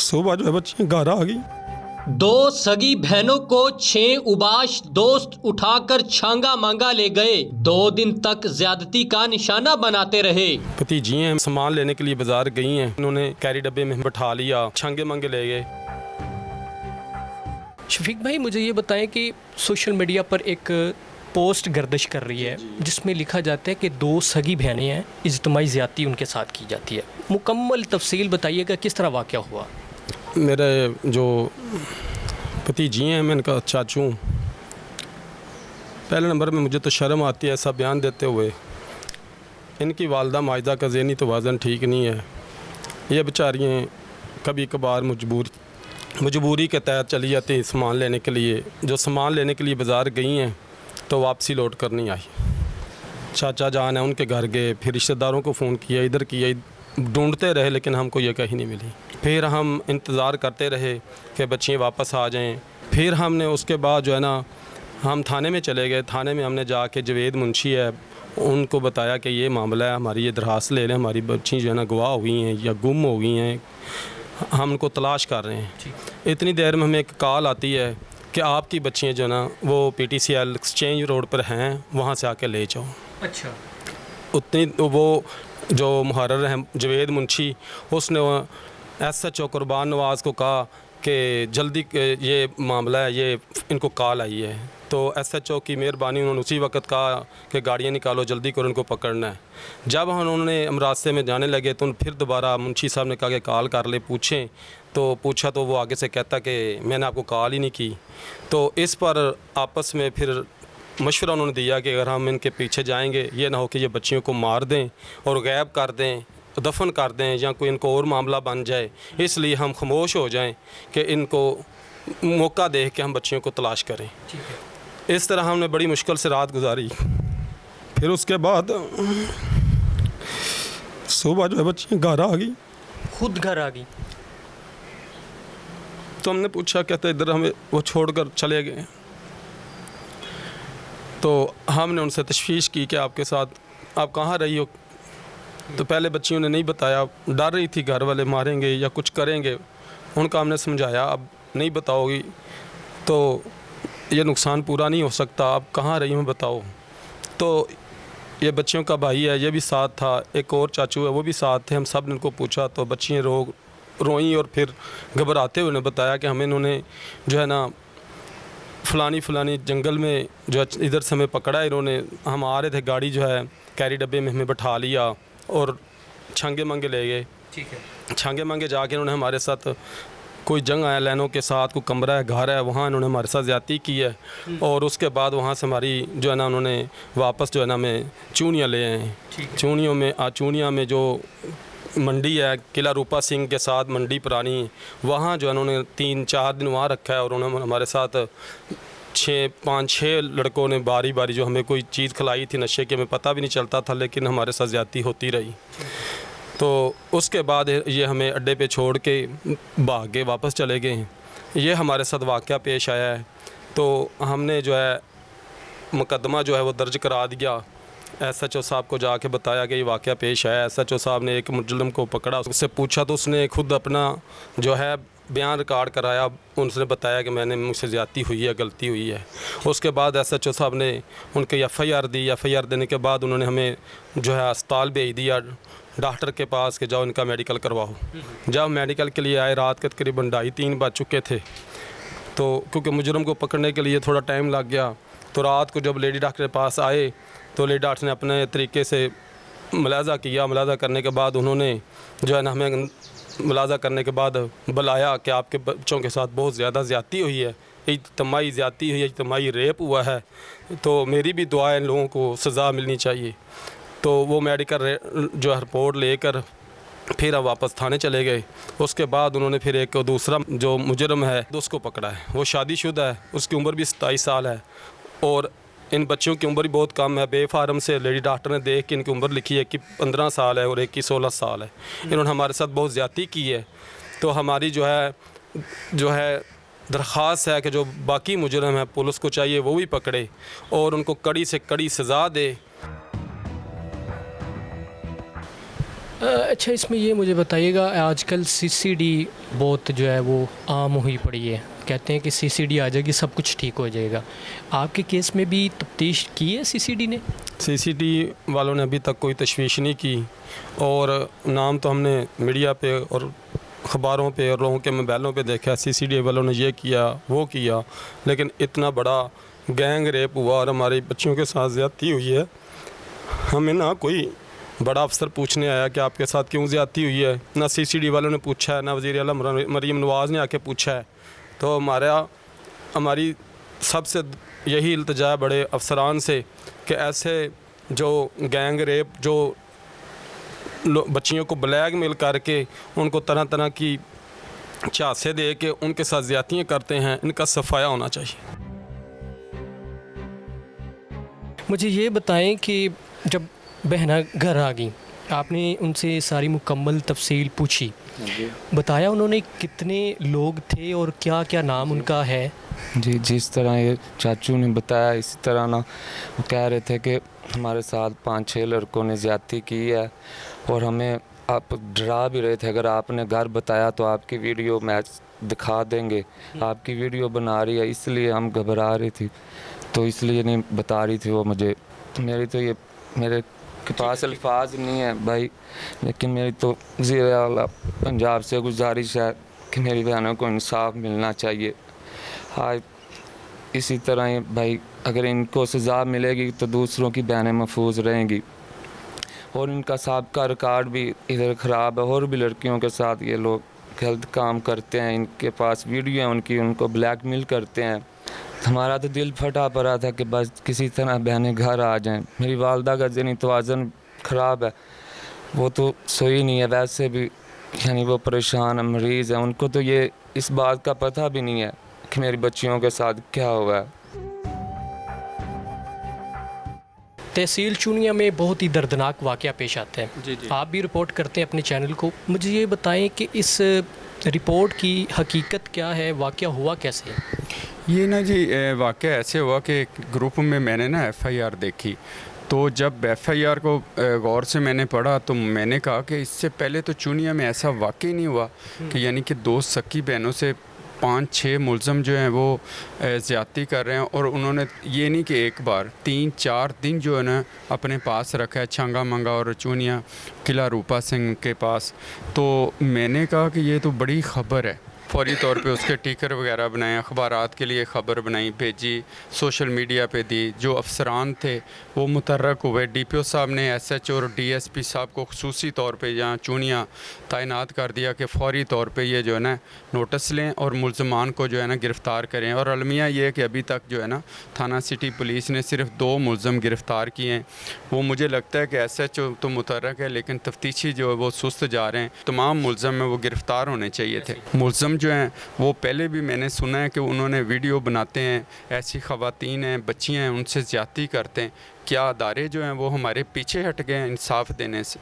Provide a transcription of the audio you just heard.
सुबह जो है बच्चियाँ घर आ गई। दो सगी बहनों को 6 उबाश दोस्त उठाकर छांगा मांगा ले गए। 2 दिन तक ज्यादती का निशाना बनाते रहे। भतीजी हैं, सामान लेने के लिए बाजार गई हैं, उन्होंने कैरी डब्बे में बैठा लिया, छांगे मांगे ले गए। शफीक भाई, मुझे ये बताएं कि सोशल मीडिया पर एक पोस्ट गर्दिश कर रही है जिसमें लिखा जाता है कि 2 सगी बहनें हैं, इज्तिमाई ज़्यादती उनके साथ की जाती है। मुकम्मल तफसील बताइएगा, किस तरह वाक़या हुआ? मेरे जो भतीजी हैं, मैं इनका चाचू हूँ। पहले नंबर में मुझे तो शर्म आती है ऐसा बयान देते हुए। इनकी वालदा माजिदा का ज़हनी तवाज़न ठीक नहीं है। ये बेचारियाँ कभी कभार मजबूरी के तहत चली जाती हैं सामान लेने के लिए। जो सामान लेने के लिए बाज़ार गई हैं तो वापसी लौट कर नहीं आई। चाचा जान है, उनके घर गए, फिर रिश्तेदारों को फ़ोन किया, इधर किया, ढूंढते रहे लेकिन हमको ये कहीं नहीं मिली। फिर हम इंतज़ार करते रहे कि बच्चियाँ वापस आ जाएं। फिर हमने उसके बाद जो है ना, हम थाने में चले गए। थाने में हमने जाके जवेद मुंशी है, उनको बताया कि ये मामला है, हमारी ये दरख्वास्त ले लें, हमारी बच्ची जो है ना गवाह हो गई हैं या गुम हो गई हैं, हम उनको तलाश कर रहे हैं। इतनी देर में हमें एक कॉल आती है कि आपकी बच्चियाँ जो है ना वो PTCL एक्सचेंज रोड पर हैं, वहाँ से आके ले जाओ। अच्छा। उतनी वो जो मुहर्रर हैं जवेद मुंशी, उसने SHO कुर्बान नवाज़ को कहा कि जल्दी ये मामला है, ये इनको कॉल आई है। तो SHO की मेहरबानी, उन्होंने उसी वक्त कहा कि गाड़ियाँ निकालो, जल्दी करो, इनको पकड़ना है। जब उन्होंने हम रास्ते में जाने लगे तो फिर दोबारा मुंशी साहब ने कहा कि कॉल कर ले, पूछें। तो पूछा तो वो आगे से कहता कि मैंने आपको कॉल ही नहीं की। तो इस पर आपस में फिर मशवरा उन्होंने दिया कि अगर हम इनके पीछे जाएंगे, ये ना हो कि ये बच्चियों को मार दें और गायब कर दें, दफन कर दें, या कोई इनको और मामला बन जाए, इसलिए हम खामोश हो जाएं कि इनको मौका देख के हम बच्चियों को तलाश करें। इस तरह हमने बड़ी मुश्किल से रात गुजारी। फिर उसके बाद सुबह जो है बच्चियाँ घर आ गई, खुद घर आ गई? तो हमने पूछा, कहते इधर हमें वो छोड़कर चले गए। तो हमने उनसे तशवीश की कि आपके साथ आप कहाँ रही हो। तो पहले बच्चियों ने नहीं बताया, डर रही थी घर वाले मारेंगे या कुछ करेंगे। उनका हमने समझाया, अब नहीं बताओगी तो ये नुकसान पूरा नहीं हो सकता, आप कहाँ रही हो बताओ। तो ये बच्चियों का भाई है, ये भी साथ था, एक और चाचू है वो भी साथ थे। हम सब ने उनको पूछा तो बच्चियाँ रोईं और फिर घबराते हुए ने बताया कि हमें इन्होंने जो है ना फ़लानी जंगल में जो इधर से हमें पकड़ा है इन्होंने। हम आ रहे थे, गाड़ी जो है कैरी डब्बे में हमें बैठा लिया और छांगे मांगे ले गए। ठीक है। छांगे मांगे जाके इन्होंने हमारे साथ कोई जंग आया लाइनों के साथ, कोई कमरा है, घर है, वहाँ इन्होंने हमारे साथ ज़्यादती की है। और उसके बाद वहाँ से हमारी जो है ना उन्होंने वापस जो है ना हमें चूनियाँ ले आए। चूनिया में जो मंडी है, किला रूपा सिंह के साथ मंडी पुरानी, वहाँ जो है उन्होंने 3-4 दिन वहाँ रखा है। और उन्होंने हमारे साथ 5-6 लड़कों ने बारी बारी जो हमें कोई चीज़ खिलाई थी नशे की, हमें पता भी नहीं चलता था, लेकिन हमारे साथ ज़्यादती होती रही। तो उसके बाद ये हमें अड्डे पे छोड़ के भाग के वापस चले गए हैं। ये हमारे साथ वाक़या पेश आया है। तो हमने जो है मुकदमा जो है वो दर्ज करा दिया। SHO साहब को जाके बताया कि ये वाक़या पेश आया। SHO साहब ने एक मुजरिम को पकड़ा, उससे पूछा तो उसने खुद अपना जो है बयान रिकॉर्ड कराया। उनसे बताया कि मैंने मुझसे ज़्यादती हुई है, गलती हुई है। उसके बाद SHO साहब ने उनके FIR दी। FIR देने के बाद उन्होंने हमें जो है अस्पताल भेज दिया डॉक्टर के पास कि जाओ इनका मेडिकल करवाओ। जब मेडिकल के लिए आए, रात के तकरीबन 2:30-3 बज चुके थे। तो क्योंकि मुजरिम को पकड़ने के लिए थोड़ा टाइम लग गया, तो रात को जब लेडी डॉक्टर के पास आए तो लेडी डॉक्टर ने अपने तरीके से मुलाजा किया। मुलाजा करने के बाद उन्होंने जो है ना हमें मुलाजा करने के बाद बुलाया कि आपके बच्चों के साथ बहुत ज़्यादा ज़्यादती हुई है, इज्तिमाई ज़्यादती हुई है, इज्तिमाई रेप हुआ है, तो मेरी भी दुआ है इन लोगों को सज़ा मिलनी चाहिए। तो वो मेडिकल जो है रिपोर्ट लेकर फिर हम वापस थाने चले गए। उसके बाद उन्होंने फिर एक दूसरा जो मुजरिम है उसको पकड़ा है। वो शादीशुदा है, उसकी उम्र भी 27 साल है और इन बच्चियों की उम्र भी बहुत कम है। बेफारम से लेडी डॉक्टर ने देख के इनकी उम्र लिखी है कि 15 साल है और एक की 16 साल है। इन्होंने हमारे साथ बहुत ज़्यादती की है। तो हमारी जो है दरख्वास्त है कि जो बाकी मुजरिम है पुलिस को चाहिए वो भी पकड़े और उनको कड़ी से कड़ी सज़ा दे। اچھا اس میں یہ مجھے بتائیے گا آج کل CCD بہت جو ہے وہ عام ہوئی پڑی ہے, کہتے ہیں کہ CCD آ جائے گی سب کچھ ٹھیک ہو جائے گا. آپ کے کیس میں بھی تفتیش کی ہے CCD نے؟ CCD والوں نے ابھی تک کوئی تشویش نہیں کی, اور نام تو ہم نے میڈیا پہ اور اخباروں پہ اور لوگوں کے موبائلوں پہ دیکھا CCD والوں نے یہ کیا وہ کیا, لیکن اتنا بڑا گینگ ریپ ہوا اور ہماری بچیوں کے ساتھ زیادتی ہوئی ہے. ہمیں نہ کوئی بڑا افسر پوچھنے آیا کہ آپ کے ساتھ کیوں زیادتی ہوئی ہے, نہ CCD والوں نے پوچھا ہے, نہ وزیر اعلیٰ مریم نواز نے آ کے پوچھا ہے. تو ہماری سب سے یہی التجا بڑے افسران سے کہ ایسے جو گینگ ریپ جو بچیوں کو بلیک میل کر کے ان کو طرح طرح کی چانسیں دے کے ان کے ساتھ زیادتیاں کرتے ہیں, ان کا صفایا ہونا چاہیے. مجھے یہ بتائیں کہ جب بہنہ گھر آ گئیں, آپ نے ان سے ساری مکمل تفصیل پوچھی, بتایا انہوں نے کتنے لوگ تھے اور کیا کیا نام ان کا ہے؟ جی جس طرح یہ چاچو نے بتایا اسی طرح نا وہ کہہ رہے تھے کہ ہمارے ساتھ 5-6 لڑکوں نے زیادتی کی ہے, اور ہمیں آپ ڈرا بھی رہے تھے اگر آپ نے گھر بتایا تو آپ کی ویڈیو میں دکھا دیں گے, آپ کی ویڈیو بنا رہی ہے, اس لیے ہم گھبرا رہی تھی تو اس لیے نہیں بتا رہی تھی وہ مجھے. میرے کے پاس الفاظ نہیں ہیں بھائی, لیکن میری تو وزیر اعلیٰ پنجاب سے گزارش ہے کہ میری بہنوں کو انصاف ملنا چاہیے. اسی طرح ہی بھائی اگر ان کو سزا ملے گی تو دوسروں کی بہنیں محفوظ رہیں گی, اور ان کا سابقہ ریکارڈ بھی ادھر خراب ہے, اور بھی لڑکیوں کے ساتھ یہ لوگ غلط کام کرتے ہیں, ان کے پاس ویڈیو ہیں ان کی, ان کو بلیک میل کرتے ہیں. ہمارا تو دل پھٹا پڑا تھا کہ بس کسی طرح بہنیں گھر آ جائیں. میری والدہ کا ذہنی توازن خراب ہے, وہ تو سوئی نہیں ہے ویسے بھی, یعنی وہ پریشان ہے, مریض ہیں, ان کو تو یہ اس بات کا پتہ بھی نہیں ہے کہ میری بچیوں کے ساتھ کیا ہوا ہے. تحصیل چونیا میں بہت ہی دردناک واقعہ پیش آتا ہے. جی آپ بھی رپورٹ کرتے ہیں اپنے چینل کو, مجھے یہ بتائیں کہ اس رپورٹ کی حقیقت کیا ہے, واقعہ ہوا کیسے؟ یہ نا جی واقعہ ایسے ہوا کہ گروپ میں نے نا FIR دیکھی, تو جب FIR کو غور سے میں نے پڑھا تو میں نے کہا کہ اس سے پہلے تو چونیا میں ایسا واقعی نہیں ہوا کہ یعنی کہ 2 سکی بہنوں سے 5-6 ملزم جو ہیں وہ زیادتی کر رہے ہیں, اور انہوں نے یہ نہیں کہ ایک بار 3-4 دن جو ہے نا اپنے پاس رکھا ہے چھنگا منگا اور چونیا قلعہ روپا سنگھ کے پاس. تو میں نے کہا کہ یہ تو بڑی خبر ہے, فوری طور پہ اس کے ٹیکر وغیرہ بنائے, اخبارات کے لیے خبر بنائی, بھیجی, سوشل میڈیا پہ دی. جو افسران تھے وہ متحرک ہوئے, DPO صاحب نے SHO اور DSP صاحب کو خصوصی طور پہ یہاں چونیا تعینات کر دیا کہ فوری طور پہ یہ جو ہے نا نوٹس لیں اور ملزمان کو جو ہے نا گرفتار کریں. اور المیہ یہ ہے کہ ابھی تک جو ہے نا تھانہ سٹی پولیس نے صرف 2 ملزم گرفتار کیے ہیں. وہ مجھے لگتا ہے کہ SHO تو متحرک ہے لیکن تفتیشی جو ہے وہ سست جا رہے ہیں. تمام ملزم ہیں وہ گرفتار ہونے چاہیے تھے. ملزم جو ہیں وہ پہلے بھی میں نے سنا ہے کہ انہوں نے ویڈیو بناتے ہیں, ایسی خواتین ہیں, بچیاں ہیں, ان سے زیادتی کرتے ہیں. کیا ادارے جو ہیں وہ ہمارے پیچھے ہٹ گئے ہیں انصاف دینے سے؟